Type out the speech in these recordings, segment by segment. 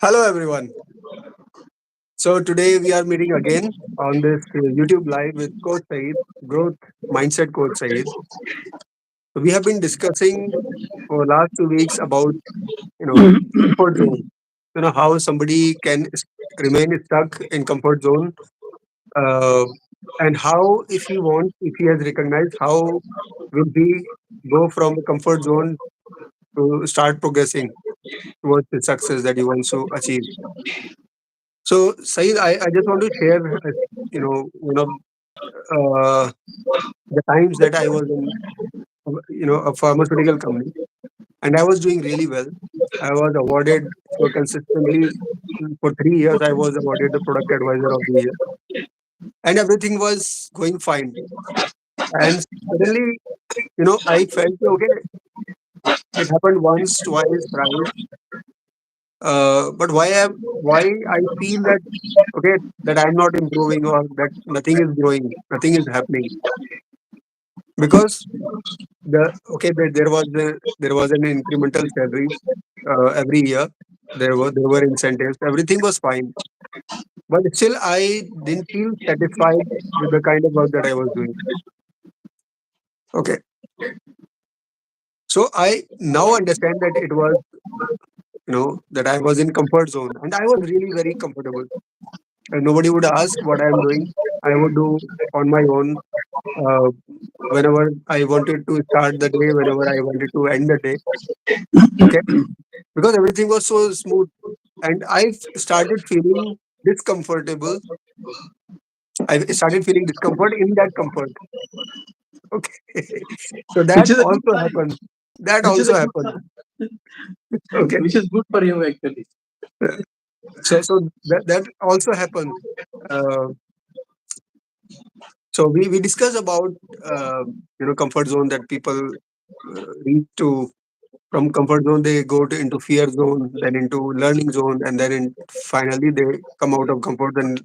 Hello, everyone. So today we are meeting again on this YouTube live with Coach Sayeed, Growth Mindset Coach Sayeed. So we have been discussing for last 2 weeks about comfort zone. How somebody can remain stuck in comfort zone, uh, and how if he has recognized how will he go from the comfort zone to start progressing towards the success that he wants to achieve. So, Saeed, I just want to share, one of the times that I was in, a pharmaceutical company, and I was doing really well. I was awarded for consistently for 3 years. I was awarded the product advisor of the year, and everything was going fine. And suddenly, I felt okay. It happened once, twice, thrice. But why I feel that okay that I'm not improving or that nothing is growing, nothing is happening because there was an incremental salary every year. There were incentives. Everything was fine, but still I didn't feel satisfied with the kind of work that I was doing. Okay, so I now understand that it was that I was in comfort zone and I was really very comfortable. And nobody would ask what I am doing. I would do on my own. Uh, Whenever I wanted to start the day, whenever I wanted to end the day. Okay, because everything was so smooth, and started feeling discomfortable. I started feeling discomfort in that comfort. Okay, so which that is a good also sign. happened. That Which is also a good happened. sign. Okay, Which is good for you actually. so that also happened. Uh, so we discuss about comfort zone that people reach to. From comfort zone, they go into fear zone, then into learning zone, and then finally they come out of comfort and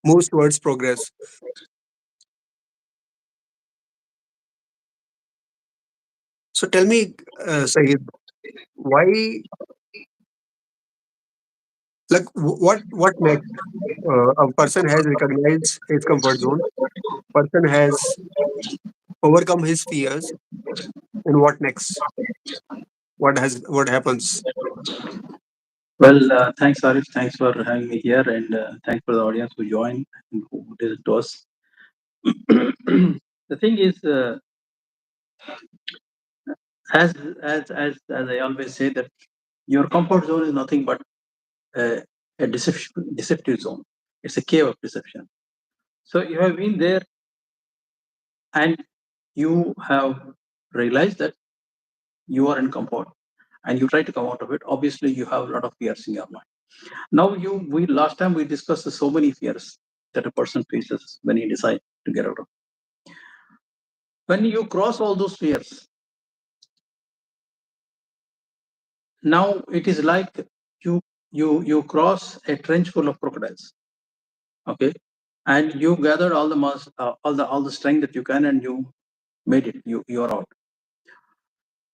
moves towards progress. So tell me, Sayed, why, like, what next? A person has recognized his comfort zone, person has overcome his fears, and what next? What happens? Well, thanks, Arif. Thanks for having me here, and thanks for the audience who joined and who did it to us. The thing is, as as I always say, that your comfort zone is nothing but uh, a deceptive zone. It's a cave of deception. So you have been there, and you have realized that you are in comfort, and you try to come out of it. Obviously, you have a lot of fears in your mind. Now, we last time we discussed so many fears that a person faces when he decides to get out of. When you cross all those fears, now it is like you you cross a trench full of crocodiles. Okay, and you gathered all the all the strength that you can, and you made it. You are out.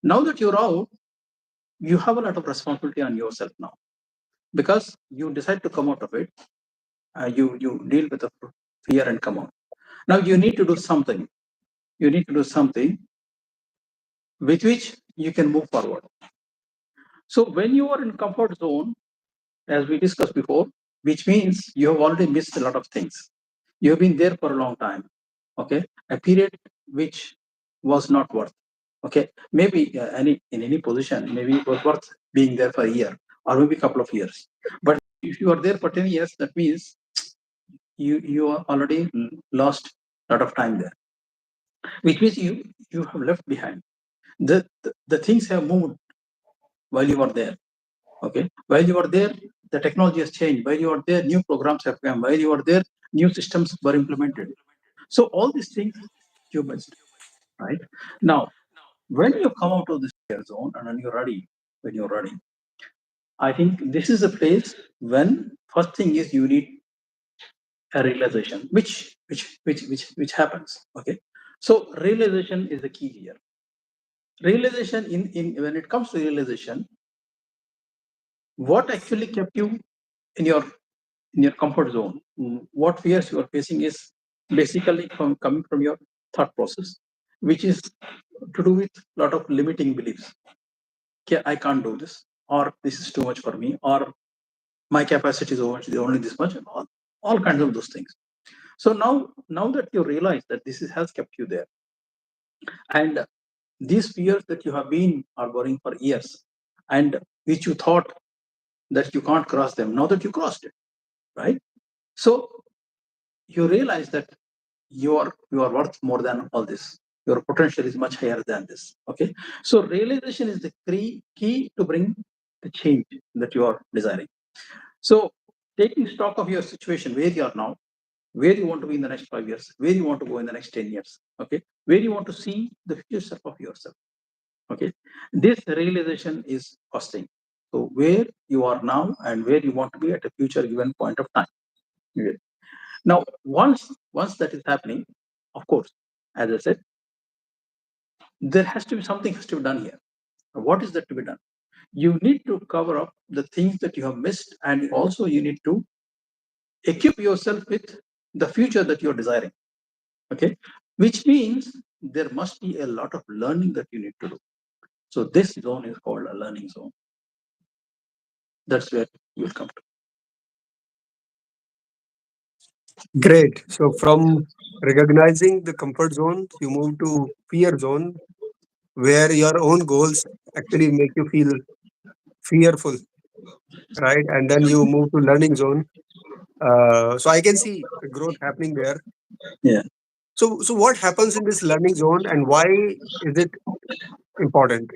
Now that you're out, you have a lot of responsibility on yourself now because you decide to come out of it. You deal with the fear and come out. Now you need to do something. You need to do something with which you can move forward. So when you are in comfort zone, as we discussed before, which means you have already missed a lot of things. You have been there for a long time. Okay, a period which was not worth. Okay, maybe any in any position, maybe it was worth being there for a year or maybe a couple of years. But if you are there for 10 years, that means you are already lost a lot of time there, which means you have left behind. The things have moved while you are there. Okay, while you are there, the technology has changed. While you are there, new programs have come. While you are there, new systems were implemented. So all these things you missed, right? Now, when you come out of this fear zone and when you're ready, I think this is a place when first thing is you need a realization, which happens. Okay, so realization is the key here. Realization in when it comes to realization, what actually kept you in your comfort zone? What fears you are facing is basically coming from your thought process, which is to do with a lot of limiting beliefs. Okay, I can't do this, or this is too much for me, or my capacity is only this much, and all kinds of those things. So now that you realize that has kept you there, and these fears that you have been harboring for years, and which you thought that you can't cross them, now that you crossed it, right? So you realize that you are worth more than all this. Your potential is much higher than this. Okay, so realization is the key to bring the change that you are desiring. So taking stock of your situation, where you are now, where you want to be in the next 5 years, where you want to go in the next 10 years, okay, where you want to see the future self of yourself. Okay, this realization is costing. So where you are now and where you want to be at a future given point of time. Okay. Now, once that is happening, of course, as I said, there has to be something has to be done here. What is that to be done? You need to cover up the things that you have missed, and also you need to equip yourself with the future that you're desiring. Okay, which means there must be a lot of learning that you need to do. So this zone is called a learning zone. That's where you will come to. Great. So from recognizing the comfort zone, you move to fear zone, where your own goals actually make you feel fearful, right? And then you move to learning zone. So I can see the growth happening there. Yeah. So what happens in this learning zone, and why is it important?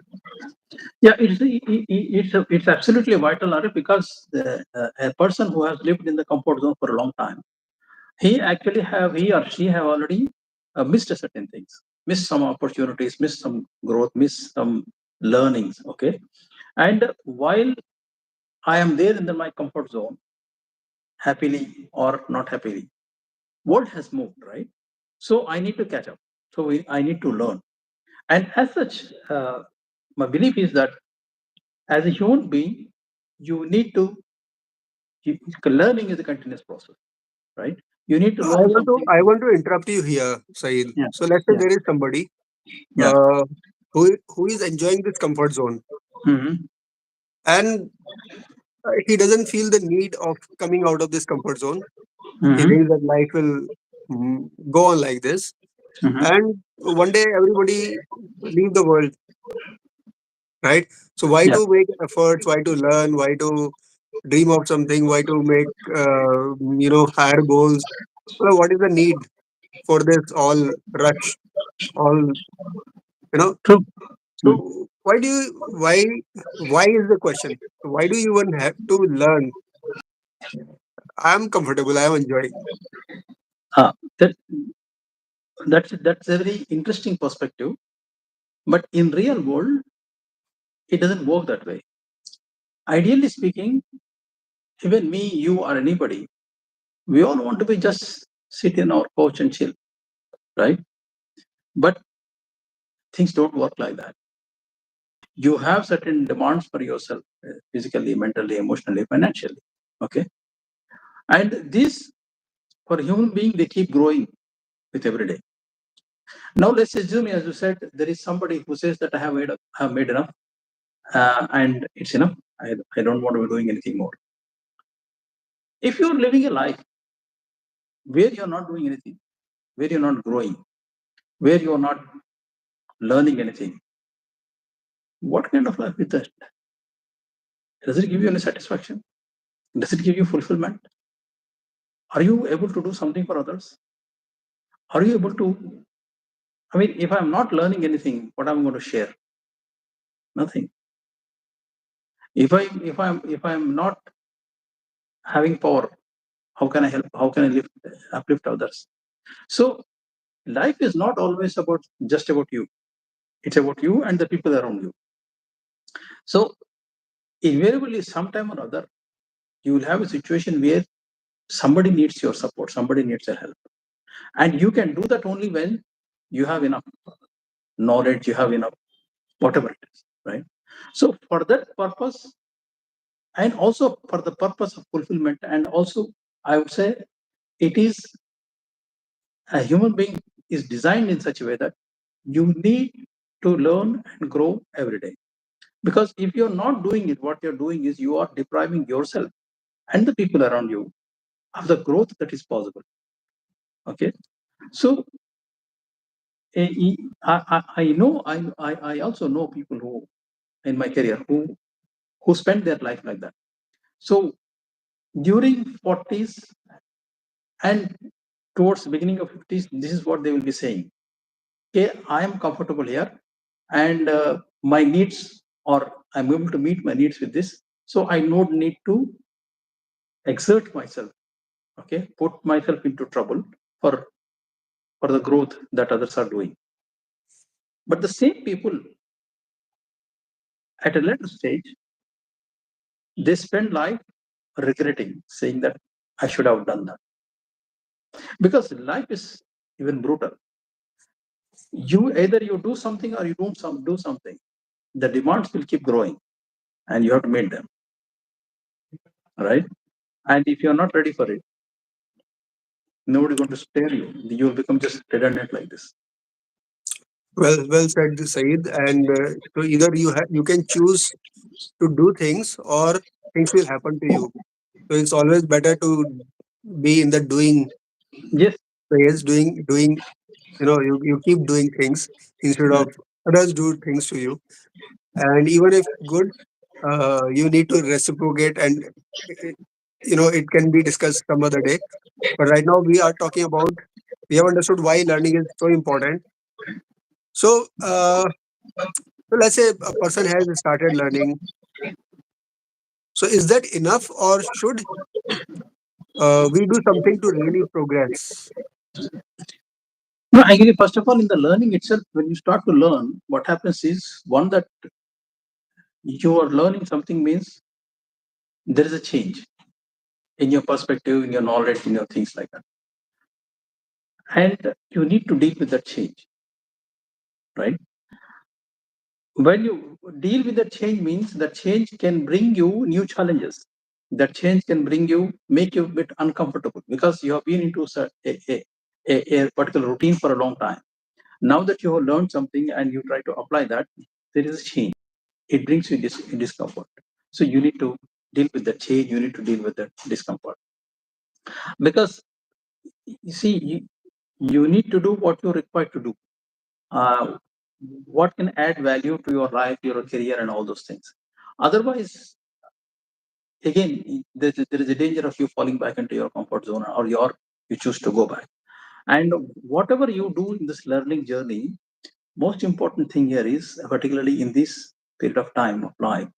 Yeah, it's absolutely vital, Arif, because a person who has lived in the comfort zone for a long time, he or she have already missed certain things, missed some opportunities, missed some growth, missed some learnings. Okay, and while I am there in my comfort zone, happily or not happily, world has moved, right? So I need to catch up. So I need to learn, and as such, my belief is that as a human being, you need to learning is a continuous process, right? You need to I learn want to something. I want to interrupt you here, Saeed. Yeah, So let's say yeah, there is somebody yeah. uh, who is enjoying this comfort zone, Hmm. and he doesn't feel the need of coming out of this comfort zone. He Hmm. thinks that life will go on like this, Hmm. and one day everybody leave the world, right? So why Yeah, to make efforts? Why to learn? Why to dream of something? Why to make higher goals? Well, what is the need for this all rush? All you know. true. Mm. So why is the question? Why do you even have to learn? I'm comfortable. I'm enjoying. Uh, that that's a very interesting perspective. But in real world, it doesn't work that way. Ideally speaking, even me, you, or anybody, we all want to be just sit in our couch and chill, right? But things don't work like that. You have certain demands for yourself, physically, mentally, emotionally, financially. Okay, and this for human being they keep growing with every day. Now let's assume, as you said, there is somebody who says that have made enough, and it's enough. I don't want to be doing anything more. If you're living a life where you're not doing anything, where you're not growing, where you're not learning anything, what kind of life is that? Does it give you any satisfaction? Does it give you fulfillment? Are you able to do something for others? Are you able to? I mean, if I'm not learning anything, what am I going to share? Nothing. If I'm not having power, how can I help? How can I uplift others? So life is not always about just about you. It's about you and the people around you. So invariably, sometime or other, you will have a situation where somebody needs your support, somebody needs your help, and you can do that only when you have enough knowledge, you have enough whatever it is, right? So for that purpose, and also for the purpose of fulfillment. And also, I would say it is a human being is designed in such a way that you need to learn and grow every day. Because if you're not doing it, what you're doing is you are depriving yourself and the people around you of the growth that is possible. Okay. So I know I also know people who in my career who spend their life like that. So during 40s and towards the beginning of 50s, this is what they will be saying. Okay, I am comfortable here, and my needs, or I'm able to meet my needs with this. So I don't need to exert myself. Okay, put myself into trouble for for the growth that others are doing. But the same people at a later stage, they spend life regretting, saying that I should have done that. Because life is even brutal. You either you do something or you don't do something. The demands will keep growing, and you have to meet them, right? And if you're not ready for it, nobody's going to spare you. You will become just redundant like this. Well said, Saeed. And so either you can choose to do things, or things will happen to you. So it's always better to be in the doing Yes. phase, doing. You keep doing things instead Yeah. of others do things to you. And even if good, you need to reciprocate, and it, it can be discussed some other day. But right now we are talking about, we have understood why learning is so important. So, so let's say a person has started learning. So is that enough, or should we do something to really progress? No, I agree. First of all, in the learning itself, when you start to learn, what happens is one that you are learning something means there is a change in your perspective, in your knowledge, in your things like that. And you need to deal with that change, right? When you deal with that change means that change can bring you new challenges. That change can bring you, make you a bit uncomfortable because you have been into a particular routine for a long time. Now that you have learned something and you try to apply that, there is a change. It brings you discomfort. So you need to deal with the change, you need to deal with the discomfort. Because you see, you need to do what you're required to do. Uh, what can add value to your life, your career, and all those things. Otherwise, again, there is a danger of you falling back into your comfort zone, or you choose to go back. And whatever you do in this learning journey, most important thing here is, particularly in this period of time of life,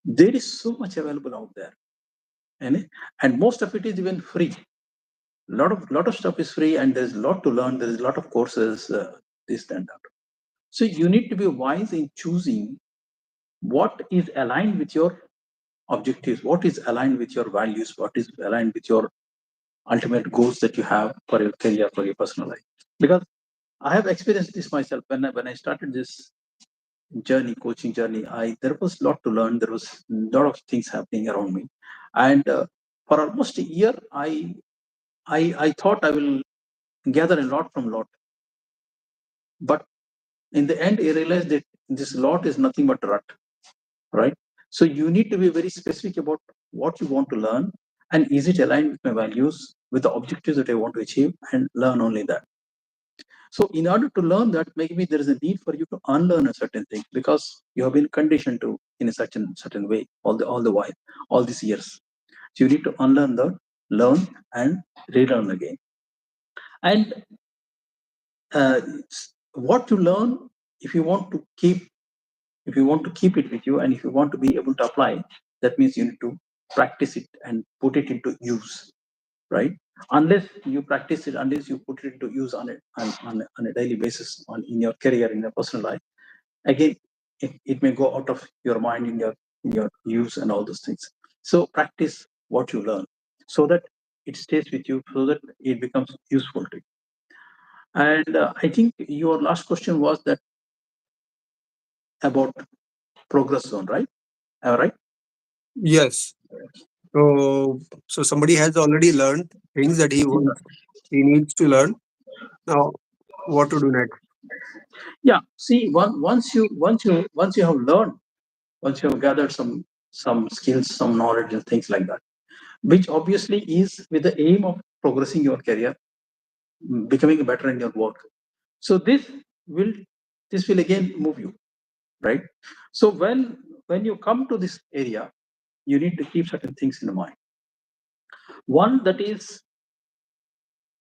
there is so much available out there, and most of it is even free. Lot of stuff is free, and there's a lot to learn. There's a lot of courses, this and that. So you need to be wise in choosing what is aligned with your objectives, what is aligned with your values, what is aligned with your ultimate goals that you have for your career, for your personal life. Because I have experienced this myself when I started this journey, coaching journey. I There was a lot to learn. There was a lot of things happening around me, and for almost a year, I thought I will gather a lot from lot, but in the end, I realized that this lot is nothing but rut, right? So you need to be very specific about what you want to learn, and is it aligned with my values, with the objectives that I want to achieve, and learn only that. So in order to learn that, maybe there is a need for you to unlearn a certain thing because you have been conditioned to in a certain way all the while, all these years. So you need to unlearn that, learn, and relearn again. And uh, what you learn, if you want to keep it with you, and if you want to be able to apply it, that means you need to practice it and put it into use, right? Unless you practice it, unless you put it into use on a daily basis, in your career, in your personal life, again, it may go out of your mind in your use and all those things. So practice what you learn so that it stays with you, so that it becomes useful to you. And I think your last question was that about progress zone, right? Right? Yes. So somebody has already learned things that he needs to learn. Now, what to do next? Yeah. See, once you have learned, once you have gathered some skills, some knowledge, and things like that, which obviously is with the aim of progressing your career, becoming better in your work. So will this will again move you, right? So when you come to this area, you need to keep certain things in mind. One, that is,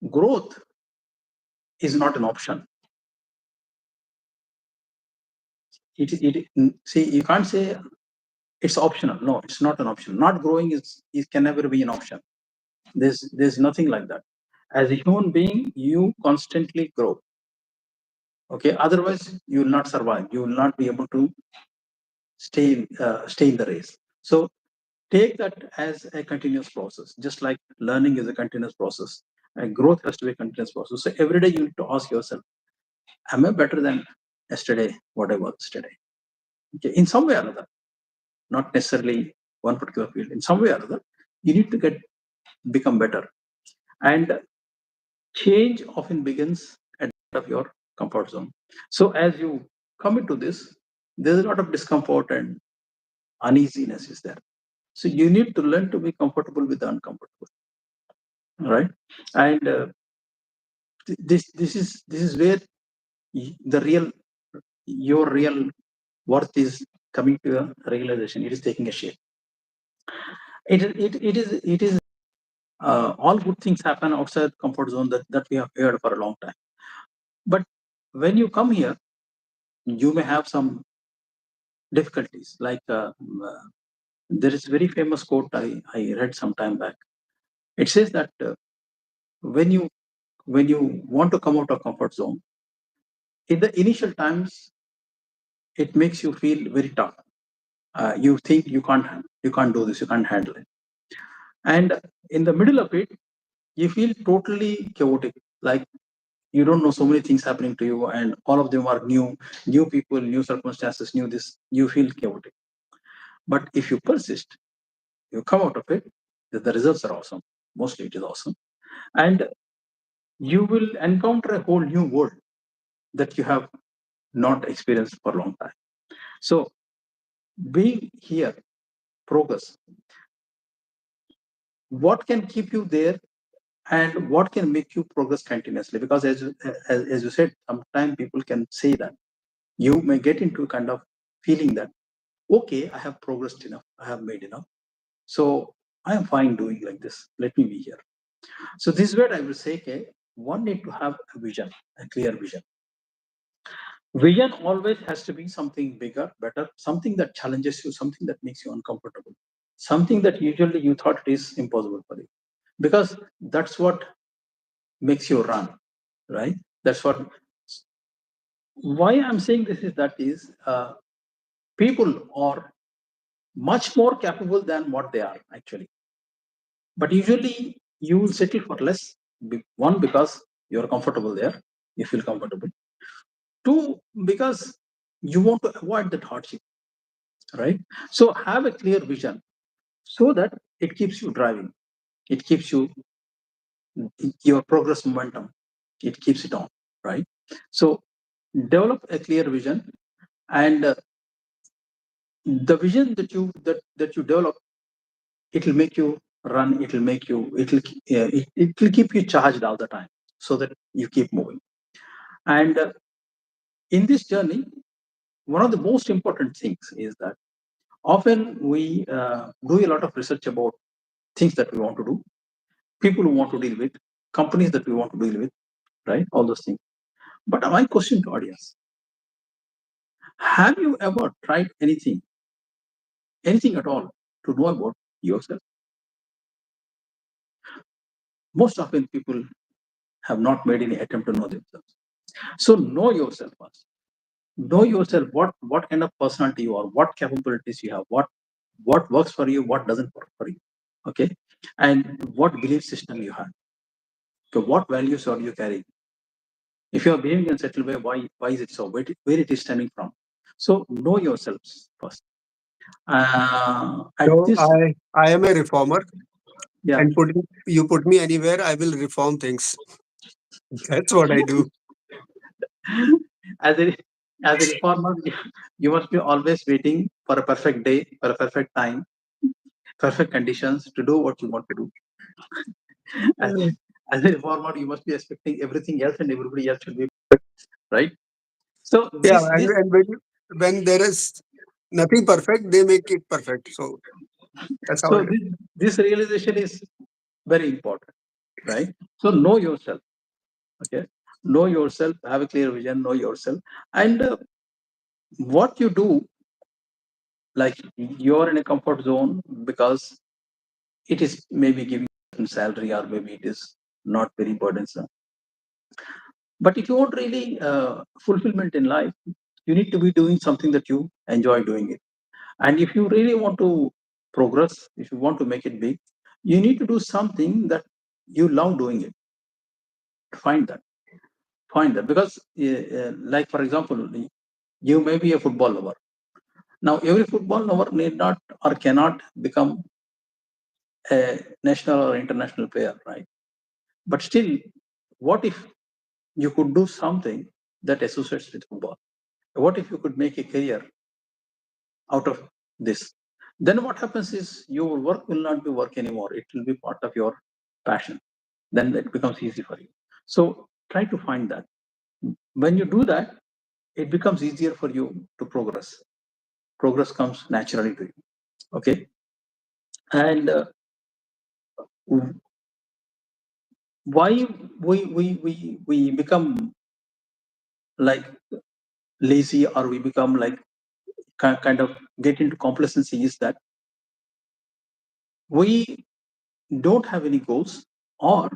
growth is not an option. See, you can't say it's optional. No, it's not an option. Not growing is can never be an option. There's nothing like that. As a human being, you constantly grow. Okay, otherwise you will not survive. You will not be able to stay in the race. So take that as a continuous process, just like learning is a continuous process, and growth has to be a continuous process. So every day you need to ask yourself, am I better than yesterday, what I was yesterday? Okay, in some way or other, not necessarily one particular field, in some way or other, you need to become better. And change often begins at the end of your comfort zone. So as you come into this, there's a lot of discomfort and uneasiness is there. So you need to learn to be comfortable with the uncomfortable, right? And this is where the your real worth is coming to a realization. It is taking a shape. It is all good things happen outside comfort zone that we have heard for a long time. But when you come here, you may have some difficulties. Like there is a very famous quote I read some time back. It says that when you when you want to come out of comfort zone, in the initial times, it makes you feel very tough. You think you can't do this, you can't handle it, and in the middle of it, you feel totally chaotic. Like you don't know, so many things happening to you, and all of them are new people, new circumstances, new this. You feel chaotic. But if you persist, you come out of it. The results are awesome. Mostly, it is awesome, and you will encounter a whole new world that you have not experienced for a long time. So, being here, progress. What can keep you there, and what can make you progress continuously? Because as you said, sometimes people can say that you may get into kind of feeling that, okay, I have progressed enough, I have made enough, so I am fine doing like this. Let me be here. So this is where I will say, okay, one need to have a vision, a clear vision. Vision always has to be something bigger, better, something that challenges you, something that makes you uncomfortable, something that usually you thought it is impossible for you, because that's what makes you run, right? That's what. Why I'm saying this is that is people are much more capable than what they are actually, but usually you will settle for less. One, because you're comfortable there, you feel comfortable. Two, because you want to avoid that hardship, right? So have a clear vision so that it keeps you driving, it keeps you your progress momentum, it keeps it on, right? So develop a clear vision, and the vision that you develop, it will make you run, it will make you, it will keep you charged all the time, so that you keep moving. And in this journey, one of the most important things is that often we do a lot of research about things that we want to do, people who want to deal with, companies that we want to deal with, right? All those things. But my question to audience: have you ever tried anything at all, to know about yourself? Most often, people have not made any attempt to know themselves. So know yourself first. Know yourself, what kind of personality you are, what capabilities you have, what works for you, what doesn't work for you. Okay, and what belief system you have. So what values are you carrying? If you are behaving in a certain way, why is it so? Where it is stemming from? So know yourselves first. At So this, I am a reformer, yeah, and you put me anywhere, I will reform things. That's what I do. as a as a reformer, you must be always waiting for a perfect day, for a perfect time, perfect conditions to do what you want to do. As, as a reformer, you must be expecting everything else and everybody else should be right. So Yeah, this and when there is nothing perfect, they make it perfect. So that's how so it is. this realization is very important, right? So know yourself. Okay, know yourself. Have a clear vision. Know yourself, and what you do, like you're in a comfort zone because it is maybe giving you salary or maybe it is not very burdensome. But if you want really fulfillment in life, you need to be doing something that you enjoy doing it. And if you really want to progress, if you want to make it big, you need to do something that you love doing it. Find that. Find that. Because, like, for example, you may be a football lover. Now, every football lover need not or cannot become a national or international player, right? But still, what if you could do something that associates with football? What if you could make a career out of this? Then what happens is your work will not be work anymore. It will be part of your passion. Then it becomes easy for you. So try to find that. When you do that, it becomes easier for you to progress. Progress comes naturally to you. Okay. And why we become like lazy or we become like kind of get into complacency is that we don't have any goals or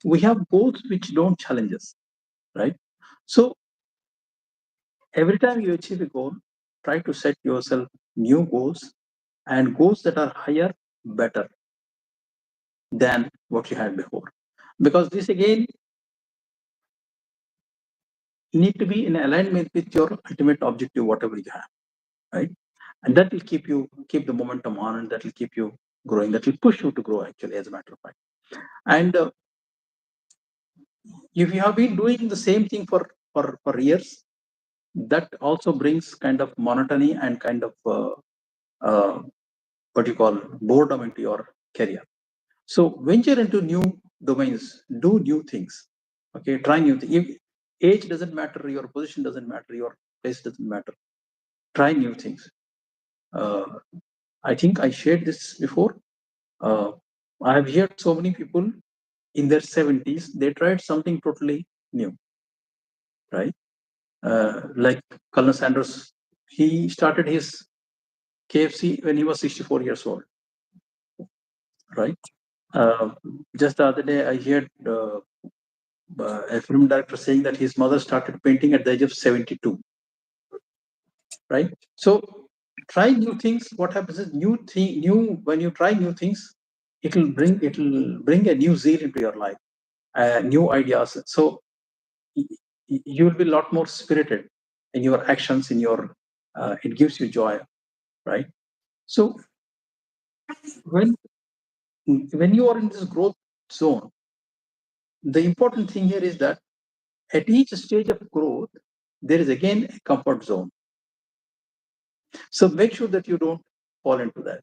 we have goals which don't challenge us, right? So every time you achieve a goal, try to set yourself new goals and goals that are higher, better than what you had before. Because this again need to be in alignment with your ultimate objective, whatever you have, right? And that will keep the momentum on, and that will keep you growing. That will push you to grow, actually, as a matter of fact. And if you have been doing the same thing for years, that also brings kind of monotony and kind of uh, what you call boredom into your career. So venture into new domains, do new things. Okay, try new things. Age doesn't matter, your position doesn't matter, your place doesn't matter. Try new things. Uh, I think I shared this before. Uh, I have heard so many people in their 70s, they tried something totally new, right? Like Colonel Sanders, he started his KFC when he was 64 years old, right? Uh, just the other day, I heard a film director saying that his mother started painting at the age of 72, right? So try new things. What happens is new when you try new things, it'll bring a new zeal into your life, new ideas. So you will be a lot more spirited in your actions, in your it gives you joy, right? So when when you are in this growth zone, the important thing here is that at each stage of growth, there is again a comfort zone. So make sure that you don't fall into that.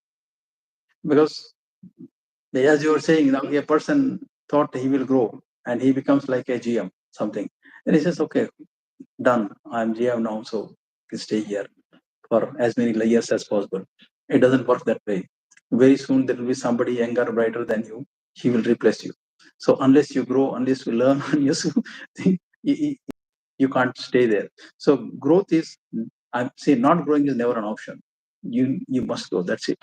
Because as you were saying, now a person thought he will grow and he becomes like a GM, something. And he says, okay, done. I'm GM now, so you stay here for as many years as possible. It doesn't work that way. Very soon there will be somebody younger, brighter than you. He will replace you. So unless you grow, unless you learn, unless you, you can't stay there. So growth is, I'm saying, not growing is never an option. You must grow. That's it.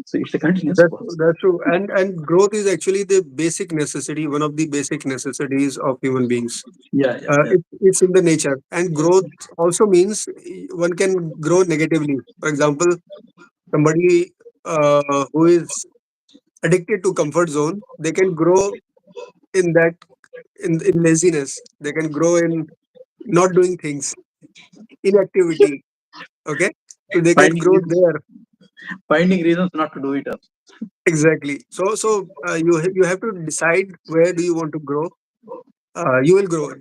So it's a continuous process. That's true. And growth is actually the basic necessity, one of the basic necessities of human beings. Yeah, yeah, yeah. It's in the nature. And growth also means one can grow negatively. For example, somebody who is addicted to comfort zone, they can grow in that in laziness. They can grow in not doing things, inactivity. Okay. so they can finding grow reasons, there. finding reasons not to do it. Exactly. So you have to decide where do you want to grow. You will grow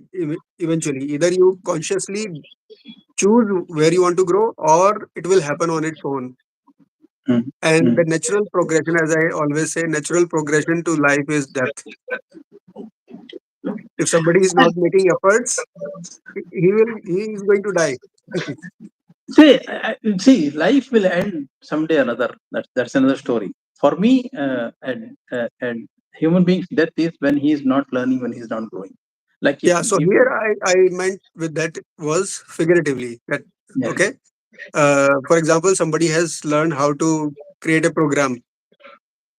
eventually. Either you consciously choose where you want to grow, or it will happen on its own. Mm. And Mm. the natural progression, as I always say, natural progression to life is death. If somebody is not making efforts, he is going to die. See, life will end someday or another. That's another story. For me, and human being's death is when he is not learning, when he is not growing. Like Yeah. So if here I meant with that was figuratively that yeah, okay. For example, somebody has learned how to create a program,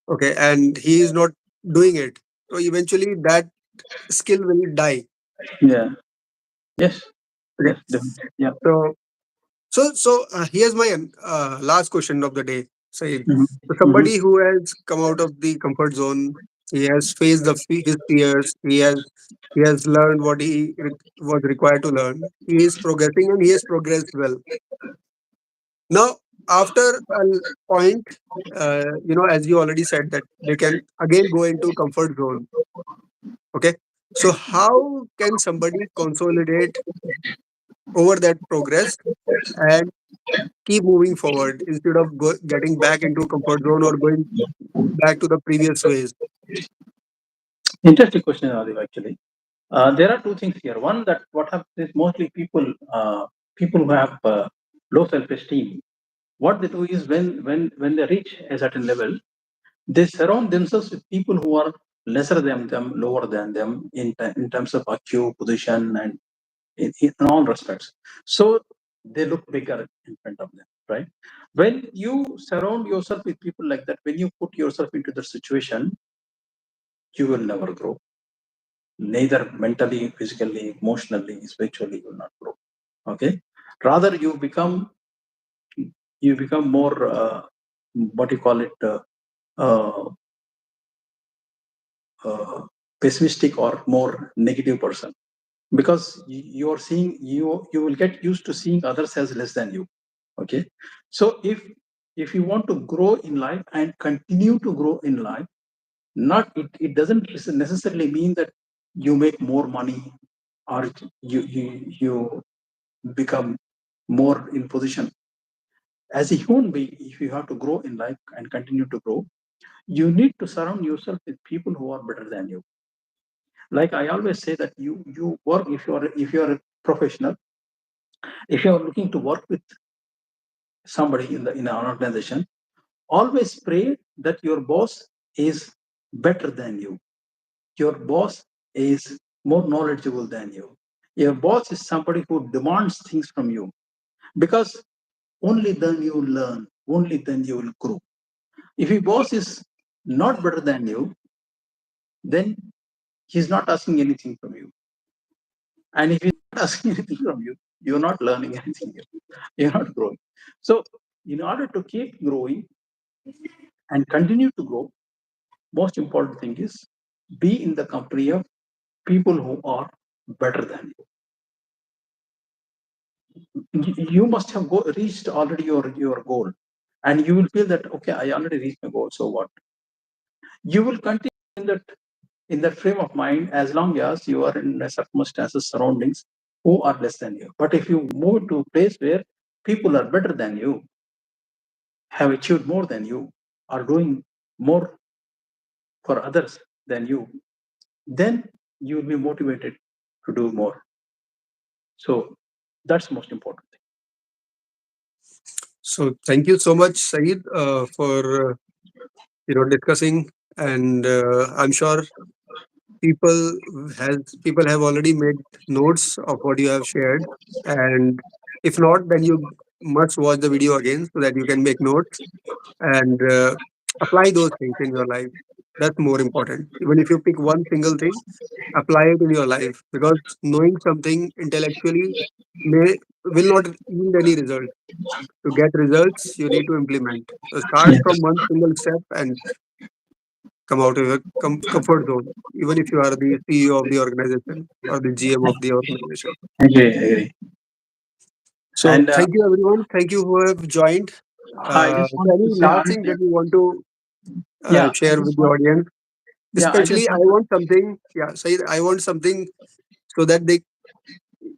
okay, and he is not doing it. So eventually that skill will die. yeah, yes, Okay. yes, definitely. Yeah. So here's my last question of the day, Saeed. Hmm. So Hmm. somebody who has come out of the comfort zone, he has faced his fears, he has learned what was required to learn. He is progressing and he has progressed well. Now, after a point, as you already said, that they can again go into comfort zone. Okay, so how can somebody consolidate over that progress and keep moving forward instead of getting back into comfort zone or going back to the previous ways? Interesting question, Arif. Actually, there are two things here. One, that what happens is mostly people who have low self-esteem. What they do is when they reach a certain level, they surround themselves with people who are lesser than them, lower than them in terms of IQ, position, and in all respects. So they look bigger in front of them, right? When you surround yourself with people like that, when you put yourself into the situation, you will never grow. Neither mentally, physically, emotionally, spiritually, you will not grow. Okay. Rather, you become more what do you call it? Uh, uh, pessimistic or more negative person, because you're seeing, you will get used to seeing others as less than you. Okay. So if you want to grow in life and continue to grow in life, not it doesn't necessarily mean that you make more money, or you become more in position. As a human being, if you have to grow in life and continue to grow, you need to surround yourself with people who are better than you. Like I always say that you work, if you are a professional, if you are looking to work with somebody in an organization, always pray that your boss is better than you, your boss is more knowledgeable than you, your boss is somebody who demands things from you, because only then you will learn, only then you will grow. If your boss is not better than you, then he's not asking anything from you. And if he's not asking anything from you, you're not learning anything new. You're not growing. So, in order to keep growing and continue to grow, most important thing is be in the company of people who are better than you. You must have reached already your goal, and you will feel that okay, I already reached my goal. So what? You will continue in that frame of mind as long as you are in circumstances, surroundings who are less than you. But if you move to a place where people are better than you, have achieved more than you, are doing more for others than you, then you will be motivated to do more. So that's the most important thing. So thank you so much, Saeed, for discussing, and I'm sure people people have already made notes of what you have shared, and if not, then you must watch the video again so that you can make notes and apply those things in your life. That's more important. Even if you pick one single thing, apply it in your life, because knowing something intellectually may will not yield any result. To get results, you need to implement. So start Yes, from one single step and come out of your comfort zone, even if you are the CEO of the organization or the GM of the organization. I agree. I agree. So And thank you everyone. Thank you who have joined. I just So want to any say, last Arif, thing that you want to yeah, I share just with the want, audience? yeah, I just Especially, I want to, want something. Yeah, Saeed, I want something so that they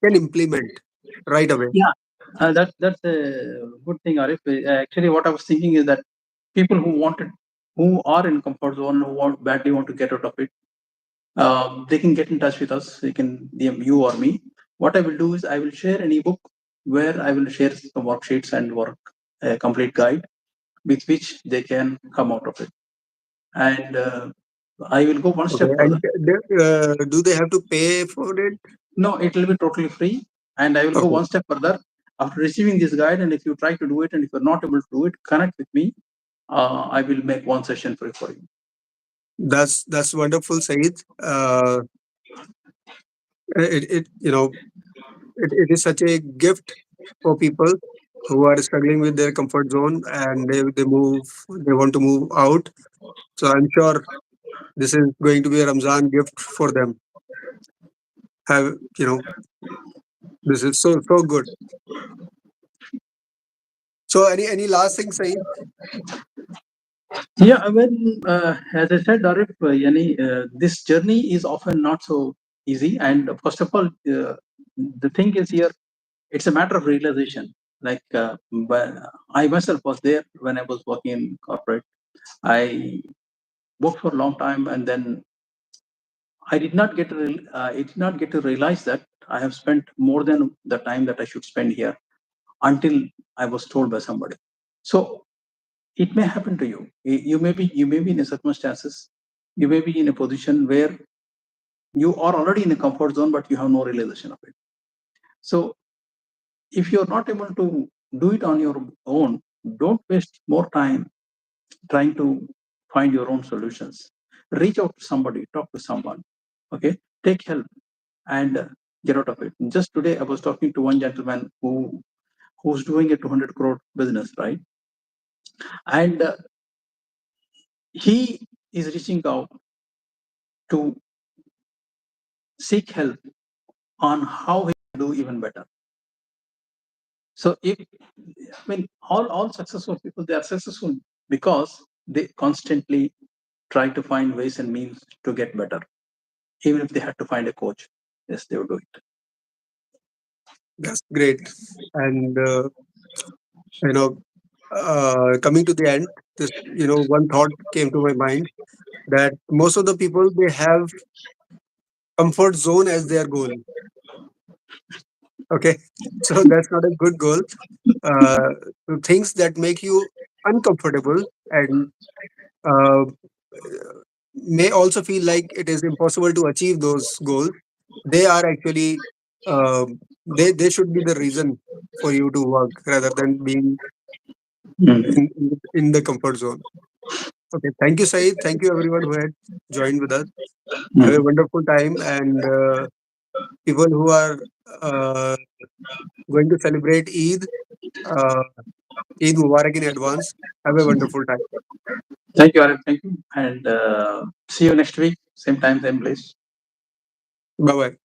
can implement right away. yeah, that's a good thing, Arif. Actually, what I was thinking is that people who are in comfort zone, who badly want to get out of it, they can get in touch with us. They can DM you or me. What I will do is I will share an ebook where I will share some worksheets and work a complete guide with which they can come out of it. And I will go one Okay. step further. And do they have to pay for it? No, it will be totally free. And I will go Okay. one step further. After receiving this guide, and if you try to do it, and if you're not able to do it, connect with me. I will make one session free for you. That's wonderful, Saeed. It it is such a gift for people who are struggling with their comfort zone and they want to move out. So I'm sure this is going to be a Ramzan gift for them. Have this is so good. So any last thing, Saeed? Yeah, as I said, Arif, this journey is often not so easy. And first of all, the thing is here, it's a matter of realization. Like, but I myself was there when I was working in corporate. I worked for a long time, and then I did not get to realize that I have spent more than the time that I should spend here until I was told by somebody. So it may happen to you. You may be in a circumstances, you may be in a position where you are already in a comfort zone, but you have no realization of it. So if you're not able to do it on your own, don't waste more time trying to find your own solutions. Reach out to somebody, talk to someone. Okay, take help and get out of it. Just today, I was talking to one gentleman who's doing a 200 crore business, right? And he is reaching out to seek help on how he can do even better. So if I mean all successful people, they are successful because they constantly try to find ways and means to get better. Even if they had to find a coach, yes, they would do it. That's great. And you know, coming to the end, this one thought came to my mind that most of the people they have comfort zone as their goal. Okay, so that's not a good goal. Uh, Things that make you uncomfortable and uh, may also feel like it is impossible to achieve those goals. They are actually they should be the reason for you to work rather than being Mm. in the comfort zone. Okay, thank you, Saeed. Thank you, everyone who had joined with us. Have a Mm. wonderful time, and people who are uh, going to celebrate Eid, uh, Eid Mubarak in advance. Have a wonderful time. Thank you, Arif. Thank you. And see you next week, same time, same place. Bye bye.